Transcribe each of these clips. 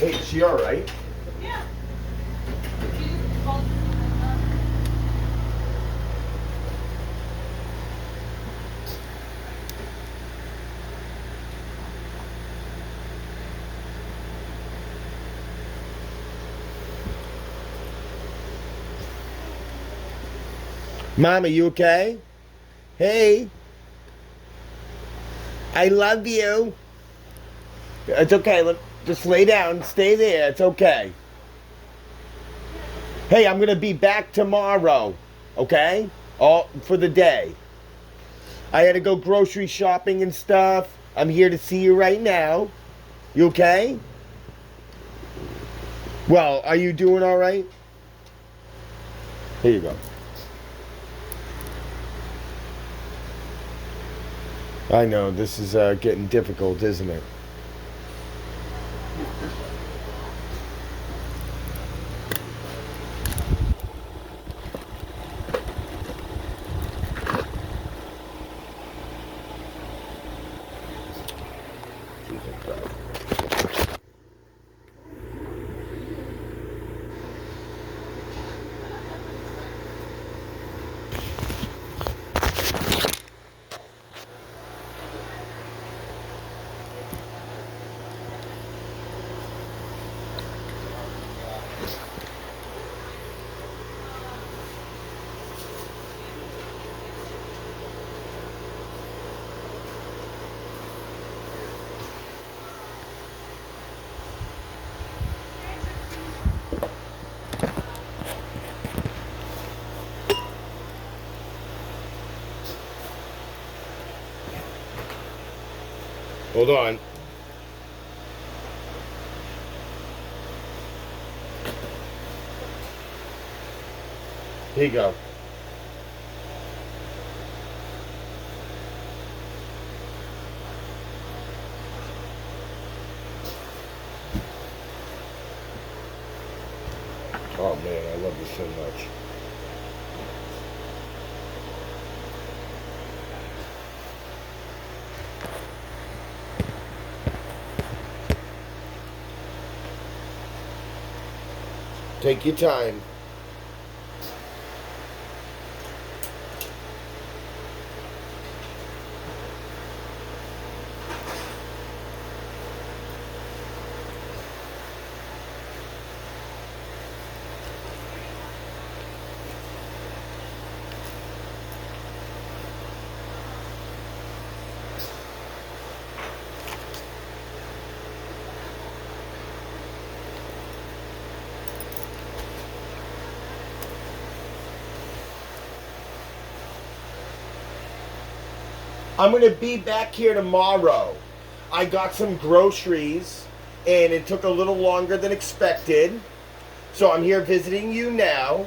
Hey, is she all right? Yeah. She just called me. Mom, are you okay? Hey, I love you. It's okay. Look, just lay down. Stay there. It's okay. Hey, I'm gonna be back tomorrow. Okay? All for the day. I had to go grocery shopping and stuff. I'm here to see you right now. You okay? Well, are you doing all right? Here you go. I know this is getting difficult, isn't it? Hold on. Here you go. Oh man, I love you so much. Take your time. I'm gonna be back here tomorrow. I got some groceries and it took a little longer than expected. So I'm here visiting you now.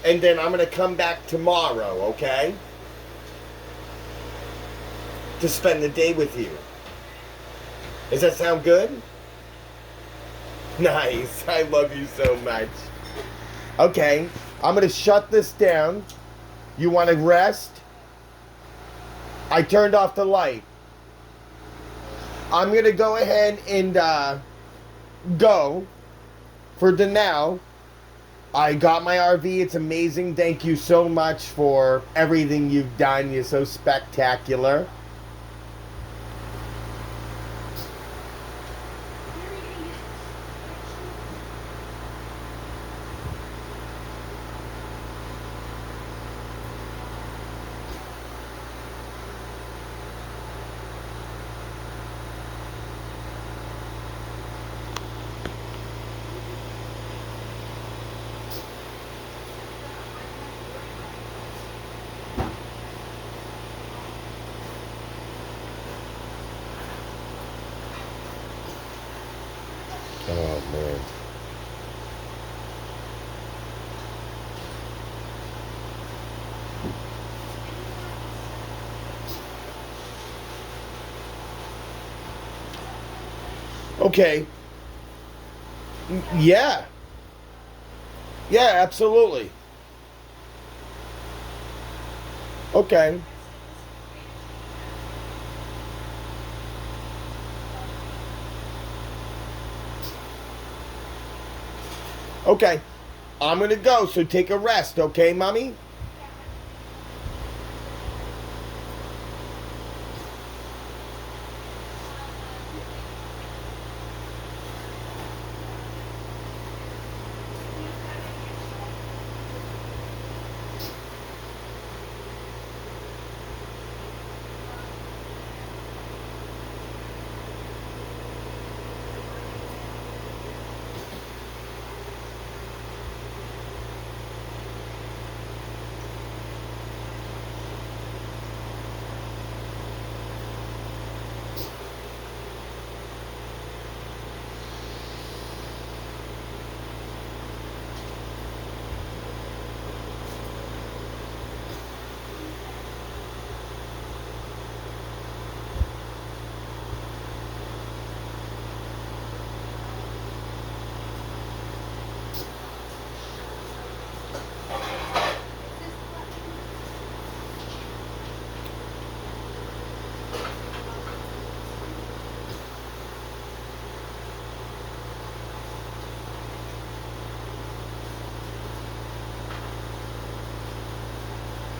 And then I'm gonna come back tomorrow, okay? To spend the day with you. Does that sound good? Nice. I love you so much. Okay, I'm gonna shut this down. You wanna rest? I turned off the light. I'm gonna go ahead and go for the now. I got my RV. It's amazing. Thank you so much for everything you've done. You're so spectacular. Oh man. Okay. Yeah. Yeah, absolutely. Okay. Okay. I'm going to go, so take a rest, okay, Mommy?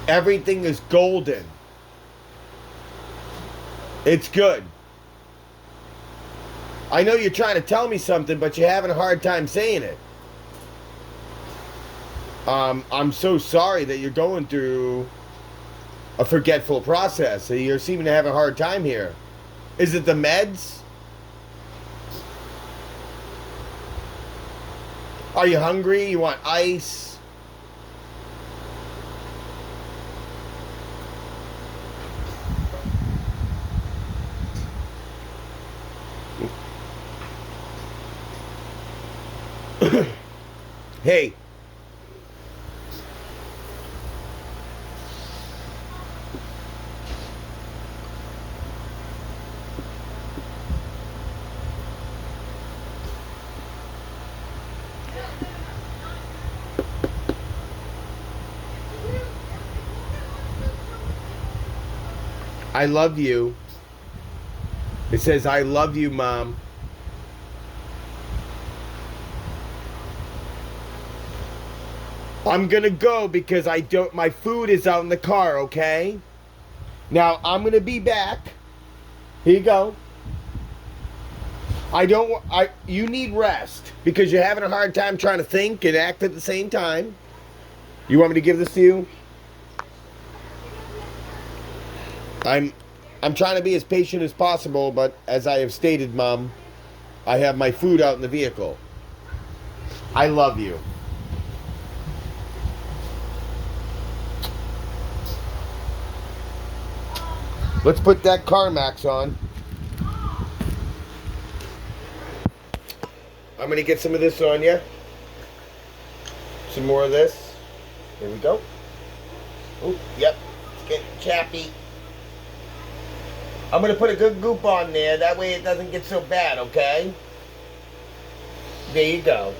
Everything is golden. It's good. I know you're trying to tell me something, but you're having a hard time saying it. I'm so sorry that you're going through a forgetful process. You're seeming to have a hard time here. Is it the meds? Are you hungry? You want ice? Hey. I love you. It says, I love you, Mom. I'm gonna go because my food is out in the car, okay? Now, I'm gonna be back. Here you go. You need rest because you're having a hard time trying to think and act at the same time. You want me to give this to you? I'm trying to be as patient as possible, but as I have stated, Mom, I have my food out in the vehicle. I love you. Let's put that CarMax on. I'm going to get some of this on you. Some more of this. Here we go. Oh, yep. It's getting chappy. I'm going to put a good goop on there. That way it doesn't get so bad, okay? There you go.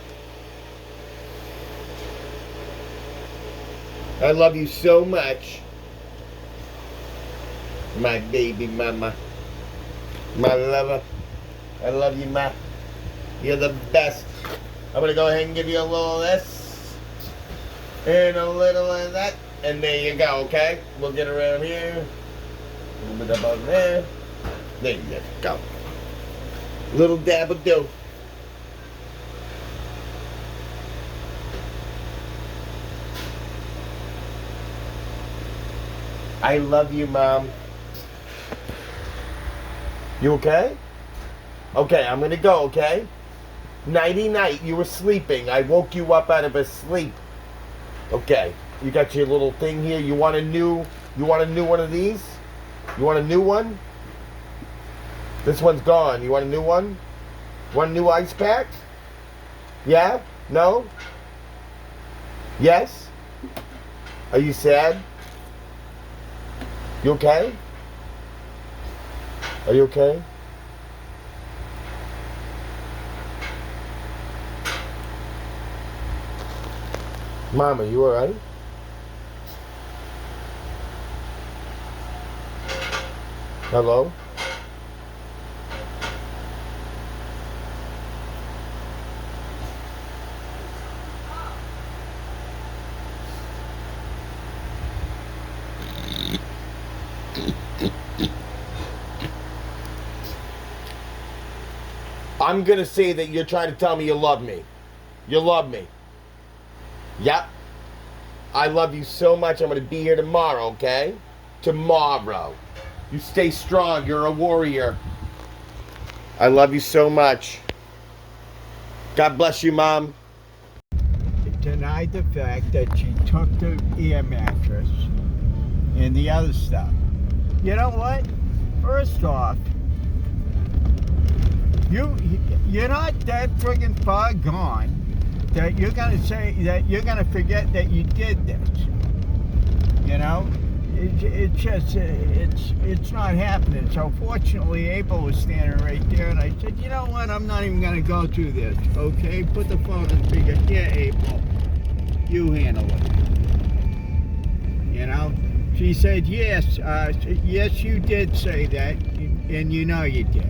I love you so much. My baby mama. My lover. I love you, Ma. You're the best. I'm going to go ahead and give you a little of this. And a little of that. And there you go, okay? We'll get around here. A little bit up on there. There you go. Little dab of dough. I love you, Mom. You okay? Okay, I'm gonna go, okay? Nighty night, you were sleeping. I woke you up out of a sleep. Okay, you got your little thing here. You want a new one of these? You want a new one? This one's gone. You want a new one? Want a new ice pack? Yeah? No? Yes? Are you sad? You okay? Are you okay? Mama, you alright? Hello? I'm gonna say that you're trying to tell me you love me. You love me. Yep. I love you so much. I'm gonna be here tomorrow, okay? Tomorrow. You stay strong. You're a warrior. I love you so much. God bless you, Mom. Denied the fact that she took the air mattress and the other stuff. You know what? First off, you're not that friggin' far gone that you're gonna say that you're gonna forget that you did this. You know, it's not happening. So fortunately, April was standing right there, and I said, you know what? I'm not even gonna go through this. Okay, put the phone on speaker. Yeah, April, you handle it. You know. She said, yes, yes, you did say that, and you know you did.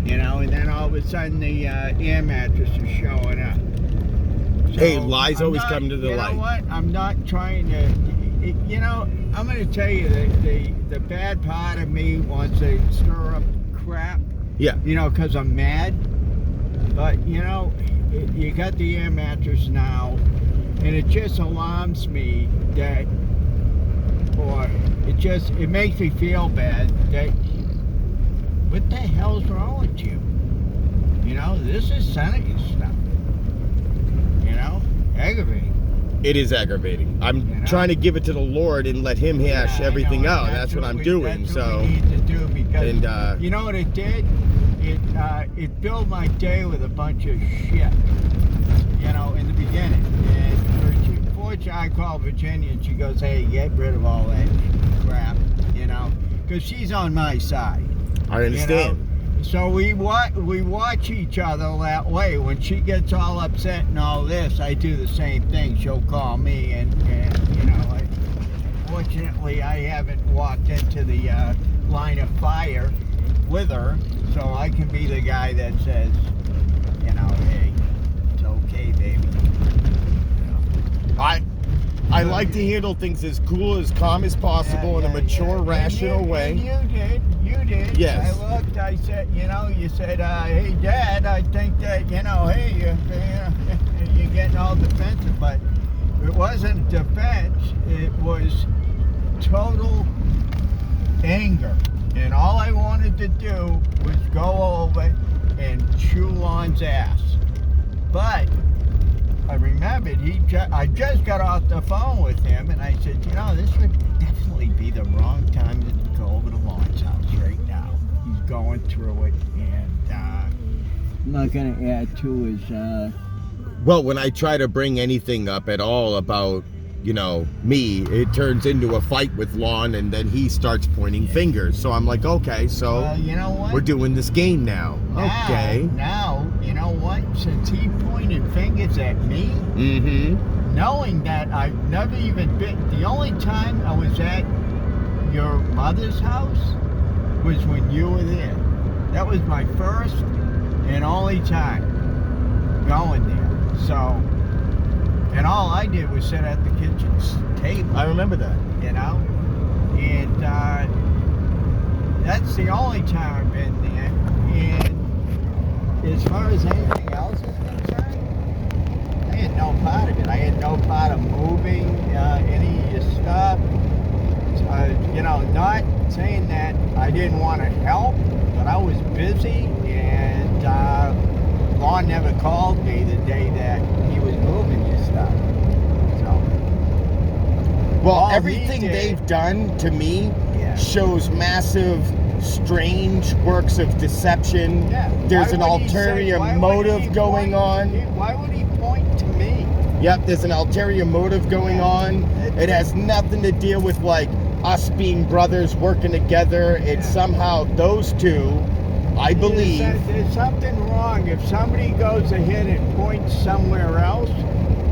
You know, and then all of a sudden the air mattress is showing up. So Hey, lies always come to the light. You know what? I'm not trying to, you know, I'm going to tell you that the bad part of me wants to stir up crap. Yeah. You know, because I'm mad. But, you know, you got the air mattress now, and it just alarms me that, or it makes me feel bad that, what the hell's wrong with you? You know, this is senator stuff. You know, aggravating. It is aggravating. I'm trying to give it to the Lord and let Him hash everything out. That's what I'm doing. That's So, what we need to do, because and you know what it did? It filled my day with a bunch of shit. You know, in the beginning. And fortunately, I called Virginia, and she goes, "Hey, get rid of all that crap." You know, because she's on my side. I understand. You know? So we watch each other that way. When she gets all upset and all this, I do the same thing. She'll call me, and you know, fortunately, I haven't walked into the line of fire with her, so I can be the guy that says, you know, hey, it's okay, baby. You know? I like to handle things as cool, as calm as possible in a mature, rational way. And you did. Yes. I looked, I said, you know, you said, hey, Dad, I think that, you know, hey, you're getting all defensive, but it wasn't defense, it was total anger. And all I wanted to do was go over and chew Lon's ass. But I remembered I just got off the phone with him, and I said, you know, this would definitely be the wrong time to go over to Lon's house right now. He's going through it, and I'm not going to add to his... Well, when I try to bring anything up at all about, you know, me, it turns into a fight with Lon, and then he starts pointing fingers. So I'm like, okay, so well, you know what? We're doing this game now. Okay. Now, you know what? Since he pointed fingers at me, knowing that I've never even been, the only time I was at your mother's house was when you were there. That was my first and only time going there. So, and all I did was sit at the kitchen table. I remember that. You know? And that's the only time I've been there. And as far as anything else is concerned, I had no part of it. I had no part of moving any of your stuff. You know, not saying that I didn't want to help, but I was busy, and Lon never called me the day that he was moving your stuff. So, well, everything they've done to me shows massive, strange works of deception. Yeah. There's an ulterior motive going on. Why would he point to me? Yep, there's an ulterior motive going on. It has nothing to deal with, like, us being brothers working together. It's somehow those two, I believe. There's something wrong. If somebody goes ahead and points somewhere else,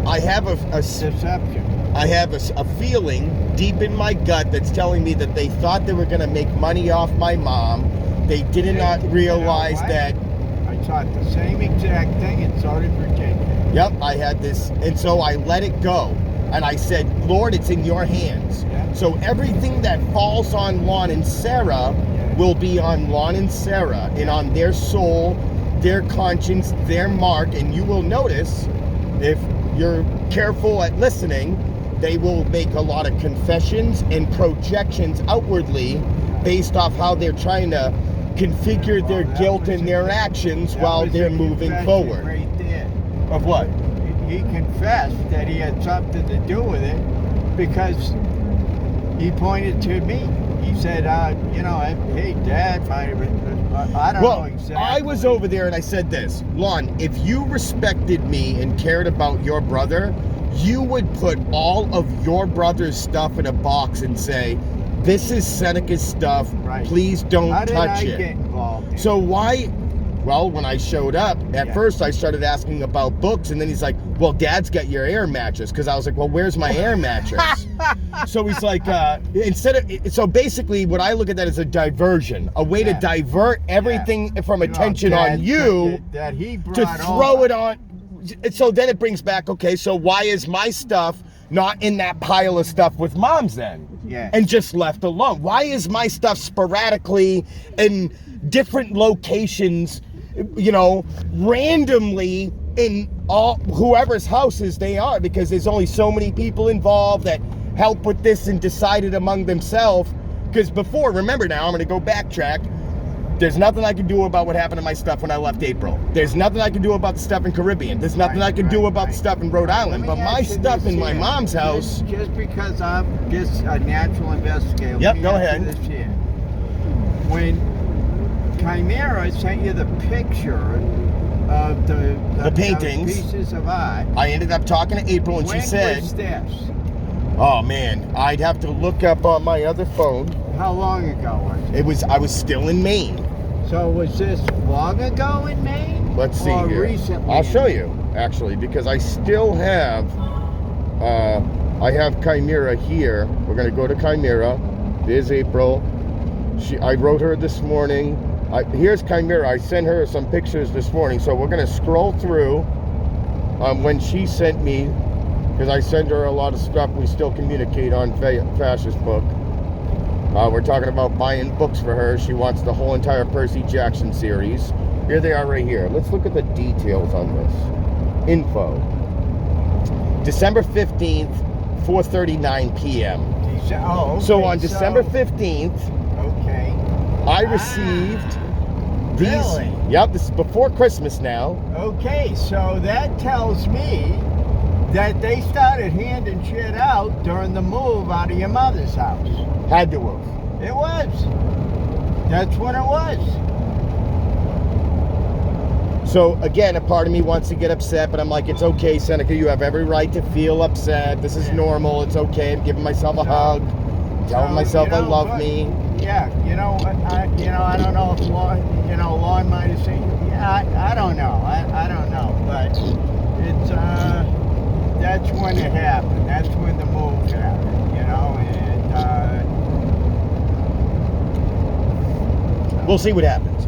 I have a deception. I have a feeling deep in my gut that's telling me that they thought they were going to make money off my mom. They did not realize that. I thought the same exact thing, and so did Virginia. Yep, I had this, and so I let it go. And I said, Lord, it's in your hands. Yeah. So everything that falls on Lon and Sarah will be on Lon and Sarah and on their soul their conscience, their mark, and you will notice, if you're careful at listening, they will make a lot of confessions and projections outwardly based off how they're trying to configure their guilt and their actions while they're moving forward. Right there. Of what? He confessed that he had something to do with it because he pointed to me. He said, hey, Dad, I don't know exactly. I was over there and I said this, Lon, if you respected me and cared about your brother, you would put all of your brother's stuff in a box and say, this is Seneca's stuff, right. Please don't How did touch I it. Get involved in so why? Well, when I showed up, at first I started asking about books, and then he's like, well, Dad's got your air mattress. Because I was like, well, where's my air mattress? So he's like, so basically what I look at that as a diversion, a way to divert everything from attention on you that he brought to throw it on. So then it brings back, okay, so why is my stuff not in that pile of stuff with Mom's then? Yeah. And just left alone? Why is my stuff sporadically in different locations, randomly in all whoever's houses they are, because there's only so many people involved that help with this and decide it among themselves? Because before, remember now, I'm going to go backtrack. There's nothing I can do about what happened to my stuff when I left April. There's nothing I can do about the stuff in Caribbean. There's nothing I can do about the stuff in Rhode Island. But my stuff in my mom's house... Just because I'm just a natural investigator. Yep, go ahead. This here. When Chimera sent you the picture of the paintings, pieces of art... I ended up talking to April and she said... When was this? Oh man, I'd have to look up on my other phone. How long ago was it? I was still in Maine. So was this long ago in Maine? Let's see or here. Recently? I'll show you, actually, because I still have, I have Chimera here. We're going to go to Chimera. There's April. I wrote her this morning. Here's Chimera. I sent her some pictures this morning. So we're going to scroll through when she sent me, because I send her a lot of stuff. We still communicate on Fascist Book. We're talking about buying books for her. She wants the whole entire Percy Jackson series. Here they are right here. Let's look at the details on this. Info. December 15th, 4:39 p.m. Oh, okay. So on December 15th, okay, I received these. Really? Yep, this is before Christmas now. Okay, so that tells me that they started handing shit out during the move out of your mother's house. Had to have. It was. That's when it was. So again, a part of me wants to get upset, but I'm like, it's okay, Seneca. You have every right to feel upset. This is normal. It's okay. I'm giving myself a hug, telling myself I love me. Yeah, I don't know if Lon might have seen. Yeah, I don't know. I don't know, but it's that's when it happened. That's when the move happened. We'll see what happens.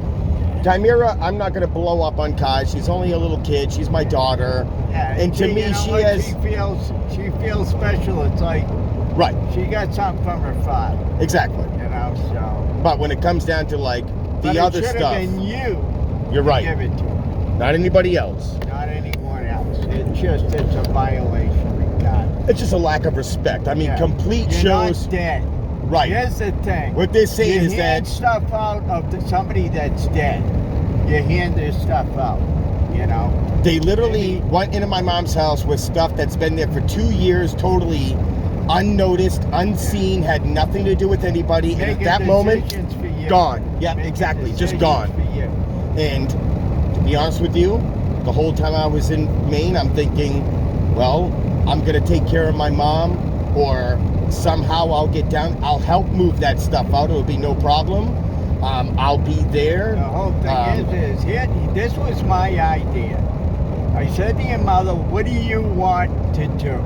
Chimera, I'm not going to blow up on Kai. She's only a little kid. She's my daughter. Yeah, and to me, she has... She feels special. It's like... Right. She got something from her father. Exactly. So... But when it comes down to, like, the other stuff... It should have been you. You're right. Give it to her. Not anybody else. Not anyone else. It's a violation. God. It's just a lack of respect. I mean, complete You're shows... not dead. Right. Here's the thing. What they're saying is that... You hand stuff out of somebody that's dead. You hand their stuff out, They literally went into my mom's house with stuff that's been there for 2 years, totally unnoticed, unseen, had nothing to do with anybody. And at that moment, gone. Yeah, exactly. Just gone. And to be honest with you, the whole time I was in Maine, I'm thinking, well, I'm going to take care of my mom, or somehow I'll get down. I'll help move that stuff out. It'll be no problem. I'll be there. The whole thing is this was my idea. I said to your mother, what do you want to do?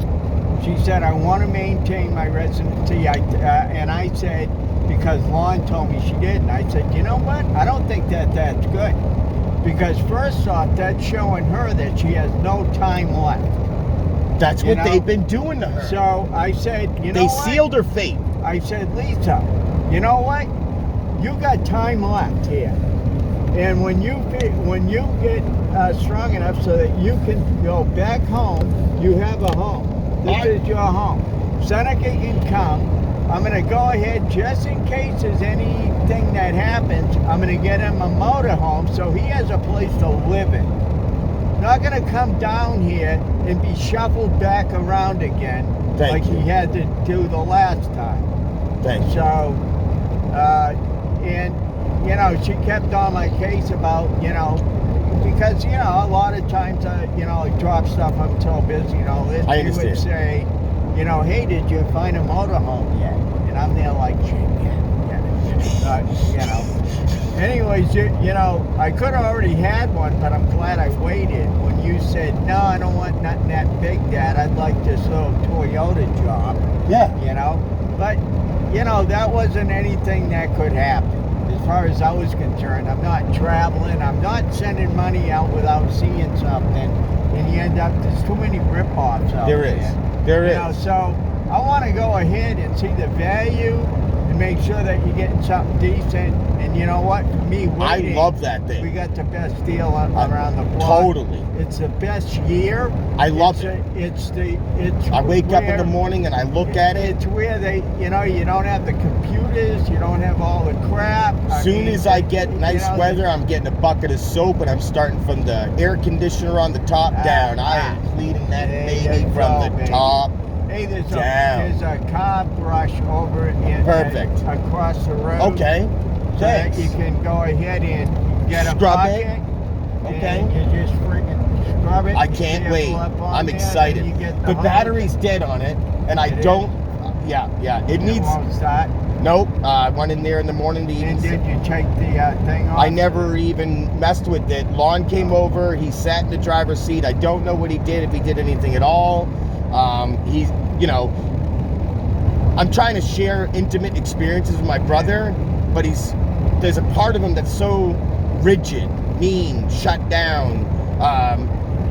She said, I want to maintain my residency. And I said, because Lon told me she did. And I said, you know what? I don't think that's good. Because first off, that's showing her that she has no time left. That's what they've been doing to her. So I said, They sealed her fate. I said, Lisa, you know what? You got time left here. And when you get strong enough so that you can go back home, you have a home. This is your home. Seneca can come. I'm going to go ahead, just in case there's anything that happens, I'm going to get him a motorhome so he has a place to live in. Not going to come down here and be shuffled back around again like he had to do the last time. Thank you. So, and, you know, she kept on my case about, you know, because, you know, a lot of times, you know, I drop stuff, I'm so busy, you know, Liz, I she would understand. say, you know, hey, did you find a motorhome yet? And I'm there like, yeah. You know. Anyways, you know, I could have already had one, but I'm glad I waited. When you said, no, I don't want nothing that big, Dad. I'd like this little Toyota job. Yeah. You know? But, you know, that wasn't anything that could happen. As far as I was concerned, I'm not traveling. I'm not sending money out without seeing something. And you end up, there's too many rip-offs out there. There is. You know, so I want to go ahead and see the value and make sure that you're getting something decent. And you know what? For me, waiting, I love that thing. we got the best deal around the block. Totally. It's the best year. I love it. I wake up in the morning and I look at it. It's where they, you know, you don't have the computers, you don't have all the crap. As soon as I get nice weather, I'm getting a bucket of soap and I'm starting from the air conditioner on the top down. I am cleaning that baby from the top. Hey, there's down. a car brush over in Perfect. Across the road. Okay. So that Thanks. you can go ahead and get a Scrub bucket. it. Okay. And you just freaking scrub it. I can't wait. I'm excited. The battery's dead on it, and I don't. Yeah. It needs. Won't start. Nope. I went in there in the morning to And even. did you take the thing off? I never even messed with it. Lon came over. He sat in the driver's seat. I don't know what he did, if he did anything at all. He's, you know, I'm trying to share intimate experiences with my brother, but there's a part of him that's so rigid, mean, shut down.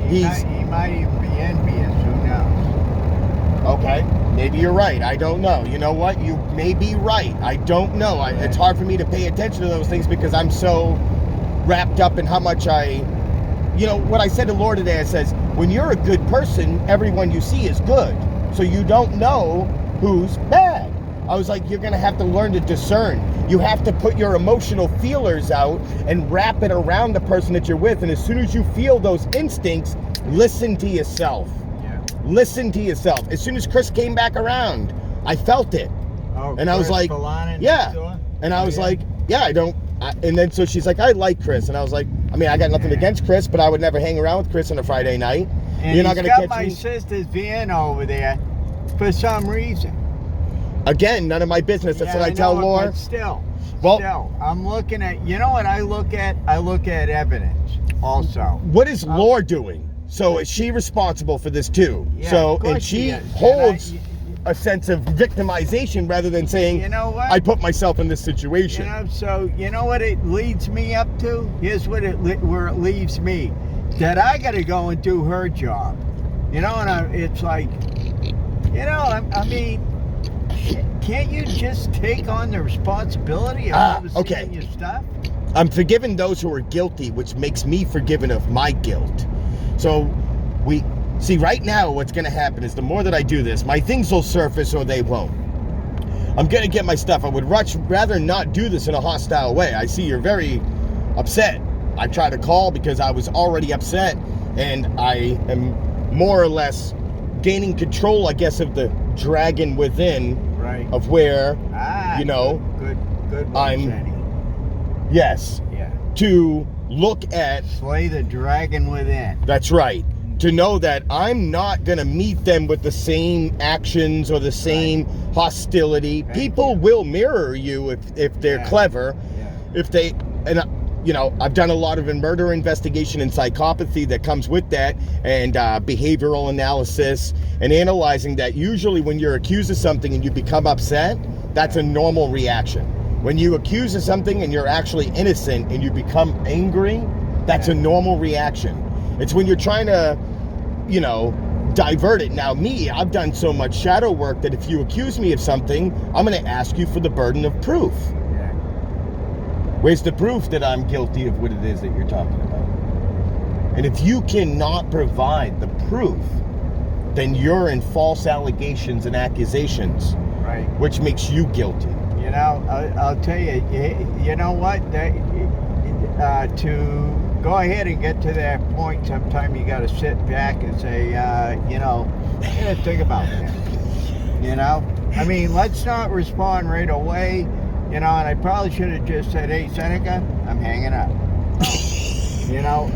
He might even be envious. Who knows? Okay, maybe you're right. I don't know. You know what? You may be right. I don't know. It's hard for me to pay attention to those things because I'm so wrapped up in how much you know, what I said to Laura today, it says, when you're a good person, everyone you see is good. So you don't know who's bad. I was like, you're going to have to learn to discern. You have to put your emotional feelers out and wrap it around the person that you're with. And as soon as you feel those instincts, listen to yourself. Yeah. Listen to yourself. As soon as Chris came back around, I felt it. Oh, And I was like, yeah. And I was like, yeah, I don't. And then so she's like, I like Chris. And I was like, I mean, I got nothing against Chris, but I would never hang around with Chris on a Friday night. And You're not he's going to got catch my me. sister's van over there for some reason. Again, none of my business. That's Yeah, what I tell know it, Laura. but still, Well, I'm looking at, you know what I look at? I look at evidence also. what is Laura doing? So is she responsible for this too? Yeah, So, of course and she is. holds And a sense of victimization rather than saying, you know what? I put myself in this You situation. know, so you know what it leads me up to? Here's where it leaves me. That I got to go and do her job. You know, and it's like, you know, I mean, can't you just take on the responsibility of overseeing your stuff? I'm forgiving those who are guilty, which makes me forgiven of my guilt. So see, right now what's going to happen is the more that I do this, my things will surface or they won't. I'm going to get my stuff. I would rather not do this in a hostile way. I see you're very upset. I tried to call because I was already upset, and I am more or less gaining control, I guess, of the dragon within, Right. of where, Ah, you know, good one, I'm- Jenny. yes, Yeah. to look at, Slay the dragon within. that's right, to know that I'm not going to meet them with the same actions or the same hostility. Thank People you. will mirror you if they're Yeah. clever. Yeah. If they, and you know, I've done a lot of murder investigation and psychopathy that comes with that, and behavioral analysis and analyzing that. Usually when you're accused of something and you become upset, that's a normal reaction. When you accuse of something and you're actually innocent and you become angry, that's a normal reaction. It's when you're trying to, you know, divert it. Now me, I've done so much shadow work that if you accuse me of something, I'm going to ask you for the burden of proof. Yeah. Where's the proof that I'm guilty of what it is that you're talking about? And if you cannot provide the proof, then you're in false allegations and accusations, Right. which makes you guilty. You know, I'll tell you, you know what? To go ahead and get to that point, sometime you got to sit back and say, you know, think about that. You know? I mean, let's not respond right away, you know, and I probably should have just said, hey, Seneca, I'm hanging up. You know?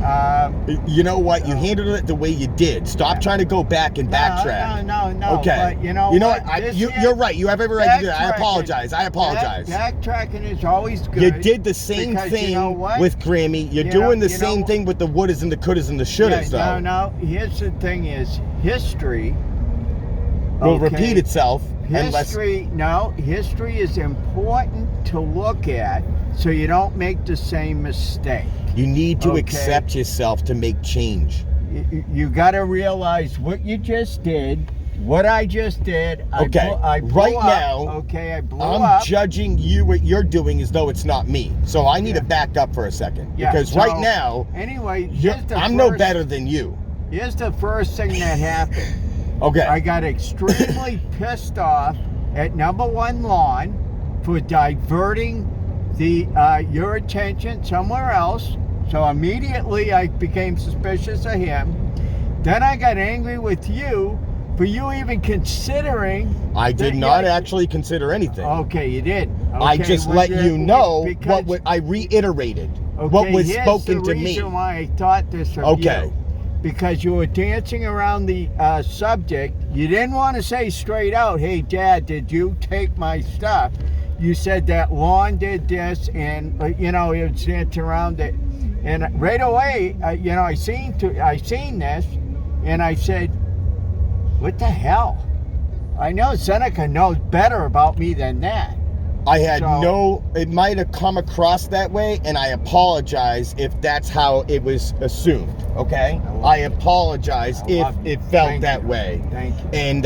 You know what? You handled it the way you did. Stop trying to go back and backtrack. No. Okay. But you know what? You're right. You have every right to do that. I apologize. Backtracking is always good. You did the same thing with Grammy. You're doing the same thing with the wouldas and the couldas and the shouldas, though. No. Here's the thing: is history will repeat itself. History is important to look at, so you don't make the same mistake. You need to accept yourself to make change. You got to realize what you just did, what I just did. I blew now, I blew I'm up. judging you what you're doing as though it's not me. So I need to back up for a second. Because right now, anyway, I'm no better than you. Here's the first thing that happened. Okay. I got extremely pissed off at number one Lawn for diverting your attention somewhere else. So immediately I became suspicious of him. Then I got angry with you for you even considering. I did not actually consider anything. Okay, you did. Okay, I just let you know what I reiterated. What was spoken to me. Here's the reason why I thought this of you. Because you were dancing around the subject. You didn't want to say straight out, hey, Dad, did you take my stuff? You said that Lon did this, and, you know, he was dancing around it. And right away, you know, I seen this, and I said, what the hell? I know Seneca knows better about me than that. I had it might have come across that way, and I apologize if that's how it was assumed, okay? I apologize if it felt that way. Thank you. And,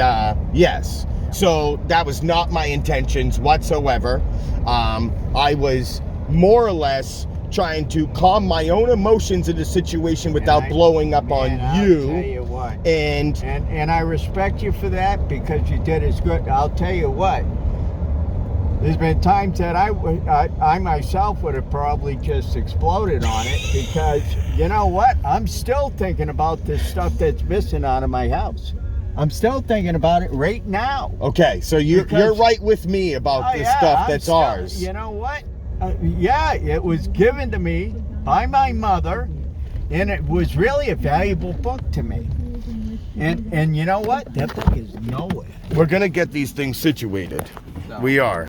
yes. So that was not my intentions whatsoever. I was more or less trying to calm my own emotions in the situation without blowing up on you. I'll tell you what. And I respect you for that, because you did as good. I'll tell you what. There's been times that I myself would have probably just exploded on it, because you know what? I'm still thinking about this stuff that's missing out of my house. I'm still thinking about it right now. Okay, so you're right with me about the stuff that's ours. You know what? It was given to me by my mother, and it was really a valuable book to me. And you know what? That book is nowhere. We're gonna get these things situated. We are.